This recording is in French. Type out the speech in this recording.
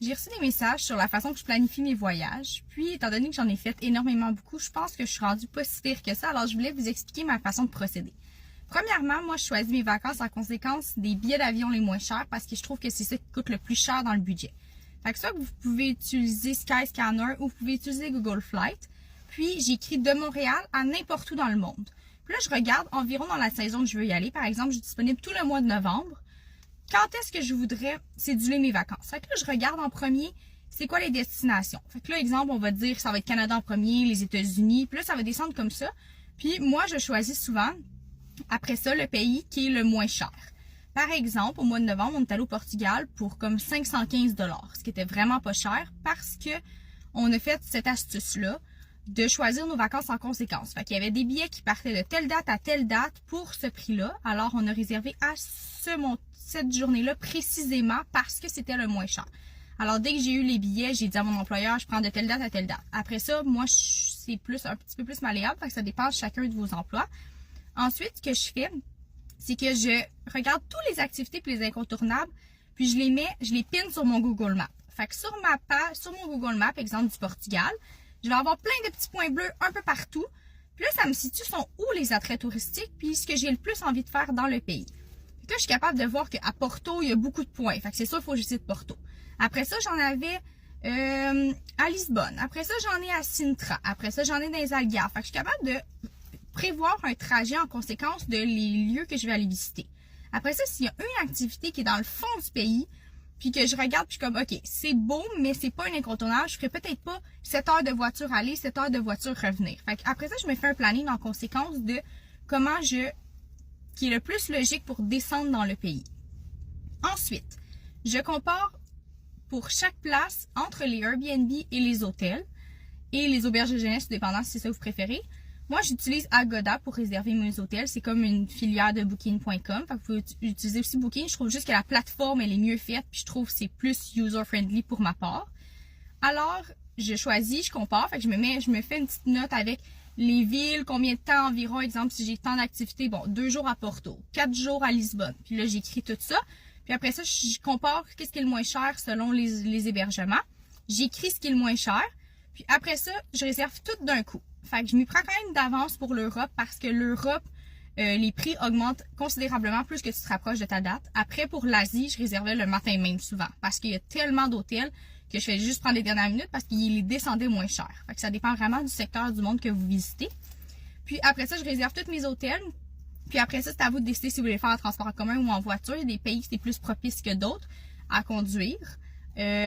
J'ai reçu des messages sur la façon que je planifie mes voyages. Puis, étant donné que j'en ai fait énormément beaucoup, je pense que je suis rendue pas si pire que ça. Alors, je voulais vous expliquer ma façon de procéder. Premièrement, moi, je choisis mes vacances en conséquence des billets d'avion les moins chers parce que je trouve que c'est ça qui coûte le plus cher dans le budget. Fait que ça, vous pouvez utiliser Skyscanner ou vous pouvez utiliser Google Flight. Puis, j'écris de Montréal à n'importe où dans le monde. Puis là, je regarde environ dans la saison que je veux y aller. Par exemple, je suis disponible tout le mois de novembre. Quand est-ce que je voudrais céduler mes vacances? Fait que là, je regarde en premier, c'est quoi les destinations. Fait que là, exemple, on va dire que ça va être Canada en premier, les États-Unis. Puis là, ça va descendre comme ça. Puis moi, je choisis souvent, après ça, le pays qui est le moins cher. Par exemple, au mois de novembre, on est allé au Portugal pour comme 515 $, ce qui était vraiment pas cher parce que on a fait cette astuce-là de choisir nos vacances en conséquence. Fait qu'il y avait des billets qui partaient de telle date à telle date pour ce prix-là. Alors, on a réservé à cette journée-là précisément parce que c'était le moins cher. Alors, dès que j'ai eu les billets, j'ai dit à mon employeur, je prends de telle date à telle date. Après ça, moi, c'est un petit peu plus malléable, fait que ça dépend de chacun de vos emplois. Ensuite, ce que je fais, c'est que je regarde toutes les activités et les incontournables, puis je les pine sur mon Google Maps. Fait que sur mon Google Maps, exemple du Portugal, je vais avoir plein de petits points bleus un peu partout. Puis là, ça me situe sont où les attraits touristiques, puis ce que j'ai le plus envie de faire dans le pays. Fait que là, je suis capable de voir qu'à Porto, il y a beaucoup de points. Fait que c'est sûr, il faut que je visite Porto. Après ça, j'en avais à Lisbonne. Après ça, j'en ai à Sintra. Après ça, j'en ai dans les Algarves. Fait que je suis capable de prévoir un trajet en conséquence de les lieux que je vais aller visiter. Après ça, s'il y a une activité qui est dans le fond du pays, puis que je regarde, puis je suis comme, OK, c'est beau, mais c'est pas un incontournable. Je ferai peut-être pas 7 heures de voiture aller, 7 heures de voiture revenir. Fait après ça, je me fais un planning en conséquence de comment qui est le plus logique pour descendre dans le pays. Ensuite, je compare pour chaque place entre les Airbnb et les hôtels et les auberges de jeunesse, dépendant si c'est ça que vous préférez. Moi, j'utilise Agoda pour réserver mes hôtels. C'est comme une filiale de Booking.com. Fait que vous pouvez utiliser aussi Booking. Je trouve juste que la plateforme, elle est mieux faite. Puis je trouve que c'est plus user-friendly pour ma part. Alors, je choisis, je compare. Fait que je me fais une petite note avec les villes, combien de temps environ. Exemple, si j'ai tant d'activités, bon, 2 jours à Porto, 4 jours à Lisbonne. Puis là, j'écris tout ça. Puis après ça, je compare qu'est-ce qui est le moins cher selon les hébergements. J'écris ce qui est le moins cher. Puis après ça, je réserve tout d'un coup. Fait que je m'y prends quand même d'avance pour l'Europe parce que l'Europe, les prix augmentent considérablement plus que tu te rapproches de ta date. Après, pour l'Asie, je réservais le matin même souvent parce qu'il y a tellement d'hôtels que je fais juste prendre les dernières minutes parce qu'ils les descendaient moins cher. Fait que ça dépend vraiment du secteur du monde que vous visitez. Puis après ça, je réserve tous mes hôtels. Puis après ça, c'est à vous de décider si vous voulez faire en transport en commun ou en voiture. Il y a des pays qui sont plus propices que d'autres à conduire.